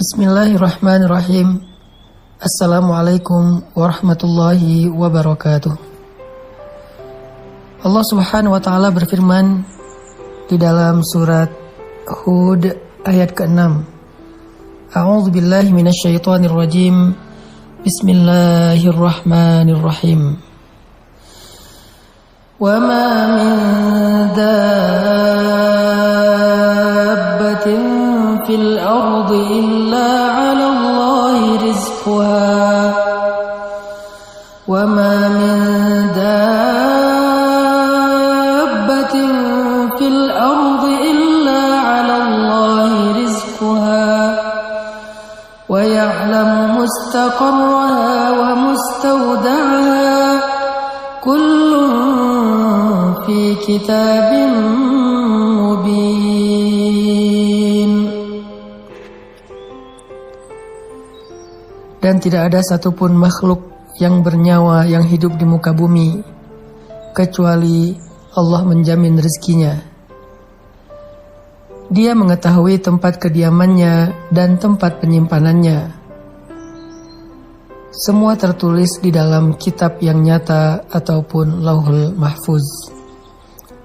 Bismillahirrahmanirrahim. Assalamualaikum warahmatullahi wabarakatuh. Allah Subhanahu wa taala berfirman di dalam surat Hud ayat ke-6. A'udzu billahi minasyaitonir rajim. Bismillahirrahmanirrahim. Wa ma min dabbatin fil ardi illa 'ala Allahi rizquha wa ma min dabbatin fil ardi illa 'ala Allahi rizquha wa ya'lamu mustaqarraha wa mustawda'aha kullun fi kitabim mubin. Dan tidak ada satupun makhluk yang bernyawa yang hidup di muka bumi kecuali Allah menjamin rezekinya. Dia mengetahui tempat kediamannya dan tempat penyimpanannya. Semua tertulis di dalam kitab yang nyata ataupun Lauhul Mahfuz.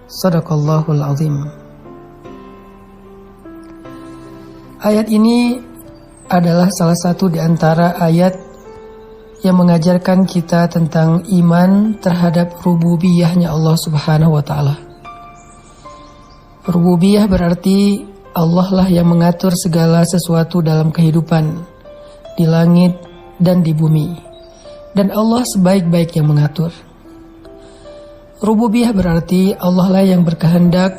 Shadaqallahul azim. Ayat ini adalah salah satu di antara ayat yang mengajarkan kita tentang iman terhadap rububiyahnya Allah Subhanahu wa taala. Rububiyah berarti Allah lah yang mengatur segala sesuatu dalam kehidupan di langit dan di bumi, dan Allah sebaik-baik yang mengatur. Rububiyah berarti Allah lah yang berkehendak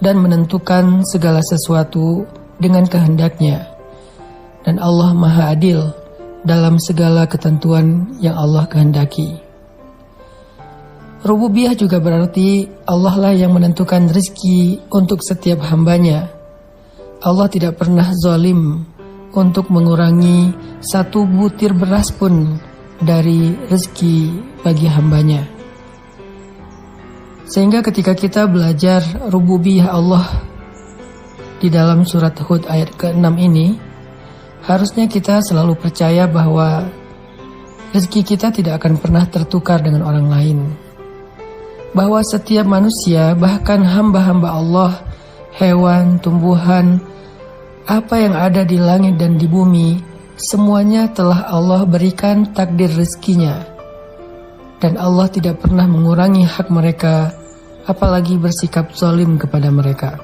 dan menentukan segala sesuatu dengan kehendaknya. Dan Allah Maha Adil dalam segala ketentuan yang Allah kehendaki. Rububiyah juga berarti Allah lah yang menentukan rezeki untuk setiap hambanya. Allah tidak pernah zalim untuk mengurangi satu butir beras pun dari rezeki bagi hambanya. Sehingga ketika kita belajar rububiyah Allah di dalam surat Hud ayat ke-6 ini, harusnya kita selalu percaya bahwa rezeki kita tidak akan pernah tertukar dengan orang lain. Bahwa setiap manusia, bahkan hamba-hamba Allah, hewan, tumbuhan, apa yang ada di langit dan di bumi, semuanya telah Allah berikan takdir rezekinya. Dan Allah tidak pernah mengurangi hak mereka, apalagi bersikap zalim kepada mereka.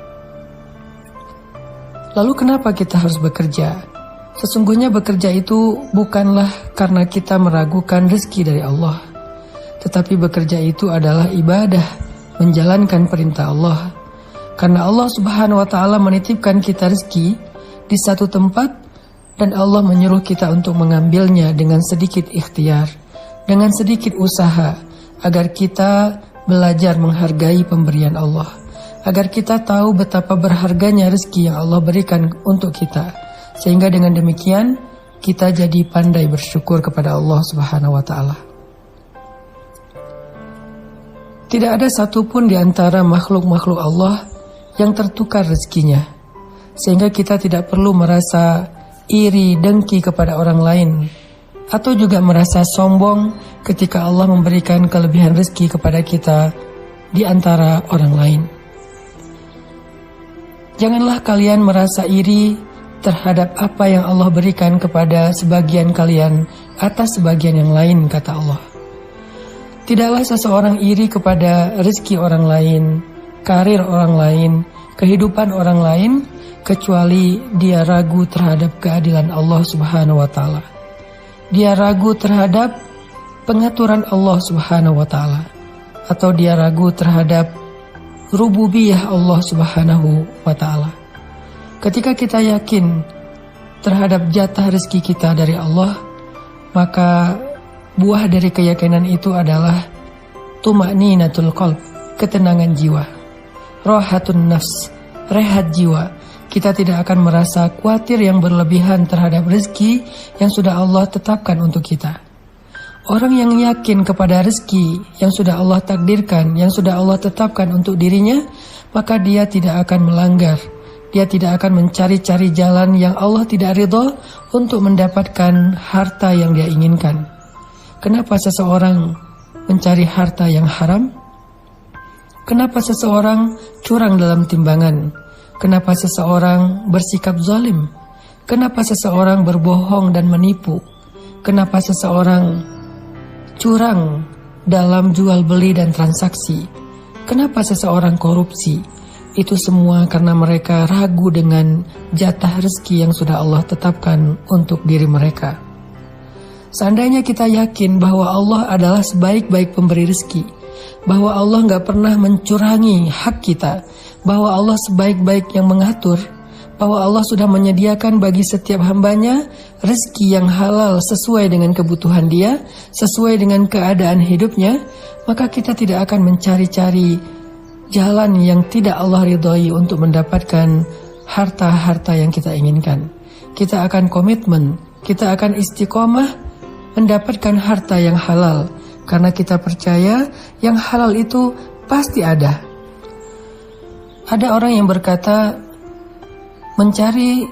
Lalu kenapa kita harus bekerja? Sesungguhnya bekerja itu bukanlah karena kita meragukan rezeki dari Allah, tetapi bekerja itu adalah ibadah, menjalankan perintah Allah. Karena Allah Subhanahu wa taala menitipkan kita rezeki di satu tempat, dan Allah menyuruh kita untuk mengambilnya dengan sedikit ikhtiar, dengan sedikit usaha, agar kita belajar menghargai pemberian Allah, agar kita tahu betapa berharganya rezeki yang Allah berikan untuk kita. Sehingga dengan demikian kita jadi pandai bersyukur kepada Allah Subhanahu wa taala. Tidak ada satupun di antara makhluk-makhluk Allah yang tertukar rezekinya, sehingga kita tidak perlu merasa iri dengki kepada orang lain, atau juga merasa sombong ketika Allah memberikan kelebihan rezeki kepada kita di antara orang lain. Janganlah kalian merasa iri terhadap apa yang Allah berikan kepada sebagian kalian atas sebagian yang lain, kata Allah. Tidaklah seseorang iri kepada rezeki orang lain, karir orang lain, kehidupan orang lain, kecuali dia ragu terhadap keadilan Allah Subhanahu wa taala. Dia ragu terhadap pengaturan Allah Subhanahu wa taala, atau dia ragu terhadap rububiyah Allah Subhanahu wa taala. Ketika kita yakin terhadap jatah rezeki kita dari Allah, maka buah dari keyakinan itu adalah tuma'ninatul qalb, ketenangan jiwa, rahatun nafs, rehat jiwa. Kita tidak akan merasa khawatir yang berlebihan terhadap rezeki yang sudah Allah tetapkan untuk kita. Orang yang yakin kepada rezeki yang sudah Allah takdirkan, yang sudah Allah tetapkan untuk dirinya, maka dia tidak akan melanggar Dia tidak akan mencari-cari jalan yang Allah tidak ridho untuk mendapatkan harta yang dia inginkan. Kenapa seseorang mencari harta yang haram? Kenapa seseorang curang dalam timbangan? Kenapa seseorang bersikap zalim? Kenapa seseorang berbohong dan menipu? Kenapa seseorang curang dalam jual beli dan transaksi? Kenapa seseorang korupsi? Itu semua karena mereka ragu dengan jatah rezeki yang sudah Allah tetapkan untuk diri mereka. Seandainya kita yakin bahwa Allah adalah sebaik-baik pemberi rezeki, bahwa Allah gak pernah mencurangi hak kita, bahwa Allah sebaik-baik yang mengatur, bahwa Allah sudah menyediakan bagi setiap hambanya rezeki yang halal sesuai dengan kebutuhan dia, sesuai dengan keadaan hidupnya, maka kita tidak akan mencari-cari jalan yang tidak Allah ridhoi untuk mendapatkan harta-harta yang kita inginkan. Kita akan komitmen, kita akan istiqomah mendapatkan harta yang halal, karena kita percaya yang halal itu pasti ada. Ada orang yang berkata, mencari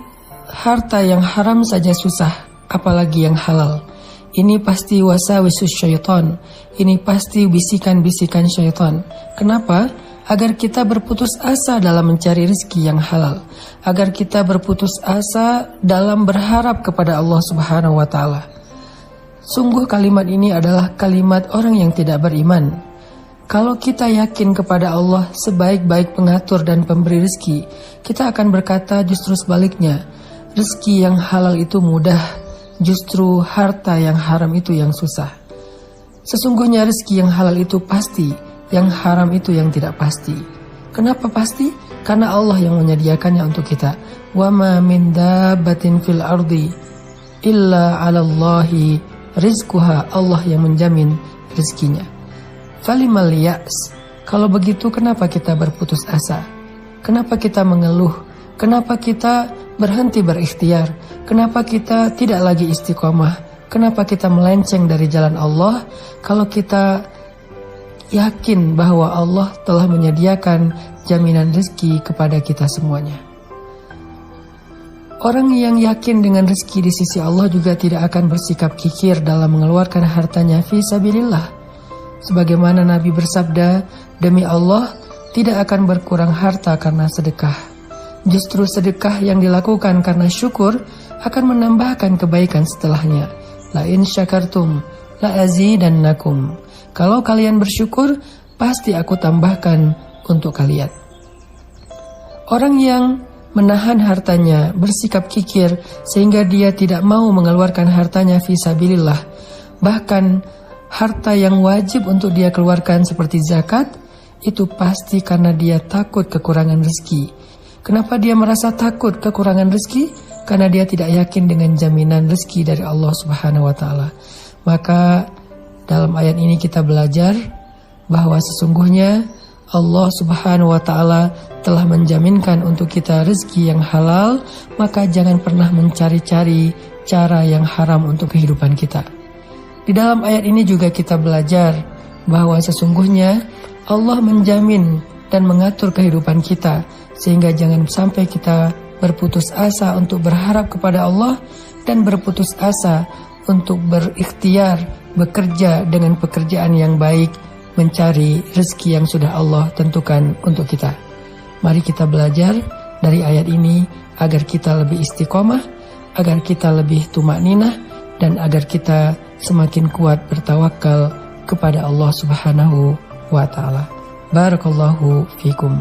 harta yang haram saja susah, apalagi yang halal. Ini pasti wasawisus syaitan. Ini pasti bisikan-bisikan syaitan. Kenapa? Agar kita berputus asa dalam mencari rezeki yang halal. Agar kita berputus asa dalam berharap kepada Allah Subhanahu wa Ta'ala. Sungguh kalimat ini adalah kalimat orang yang tidak beriman. Kalau kita yakin kepada Allah sebaik-baik pengatur dan pemberi rezeki, kita akan berkata justru sebaliknya. Rezeki yang halal itu mudah, justru harta yang haram itu yang susah. Sesungguhnya rezeki yang halal itu pasti, yang haram itu yang tidak pasti. Kenapa pasti? Karena Allah yang menyediakannya untuk kita. Wa ma min dabbatin fil ardi illa 'alallahi rizquha. Allah yang menjamin rezekinya. Falimal ya's. Kalau begitu kenapa kita berputus asa? Kenapa kita mengeluh? Kenapa kita berhenti berikhtiar? Kenapa kita tidak lagi istiqomah? Kenapa kita melenceng dari jalan Allah? Kalau kita yakin bahwa Allah telah menyediakan jaminan rezeki kepada kita semuanya. Orang yang yakin dengan rezeki di sisi Allah juga tidak akan bersikap kikir dalam mengeluarkan hartanya fi sabilillah. Sebagaimana Nabi bersabda, demi Allah tidak akan berkurang harta karena sedekah. Justru sedekah yang dilakukan karena syukur akan menambahkan kebaikan setelahnya. La in syakartum la azidannakum. Kalau kalian bersyukur, pasti aku tambahkan untuk kalian. Orang yang menahan hartanya, bersikap kikir sehingga dia tidak mau mengeluarkan hartanya fi sabilillah, bahkan harta yang wajib untuk dia keluarkan seperti zakat, itu pasti karena dia takut kekurangan rezeki. Kenapa dia merasa takut kekurangan rezeki? Karena dia tidak yakin dengan jaminan rezeki dari Allah Subhanahu wa Ta'ala. Maka dalam ayat ini kita belajar bahwa sesungguhnya Allah Subhanahu wa Ta'ala telah menjaminkan untuk kita rezeki yang halal, maka jangan pernah mencari-cari cara yang haram untuk kehidupan kita. Di dalam ayat ini juga kita belajar bahwa sesungguhnya Allah menjamin dan mengatur kehidupan kita, sehingga jangan sampai kita berputus asa untuk berharap kepada Allah dan berputus asa untuk berikhtiar, bekerja dengan pekerjaan yang baik, mencari rezeki yang sudah Allah tentukan untuk kita. Mari kita belajar dari ayat ini agar kita lebih istiqomah, agar kita lebih tumakninah, dan agar kita semakin kuat bertawakal kepada Allah Subhanahu wa Ta'ala. Barakallahu fikum.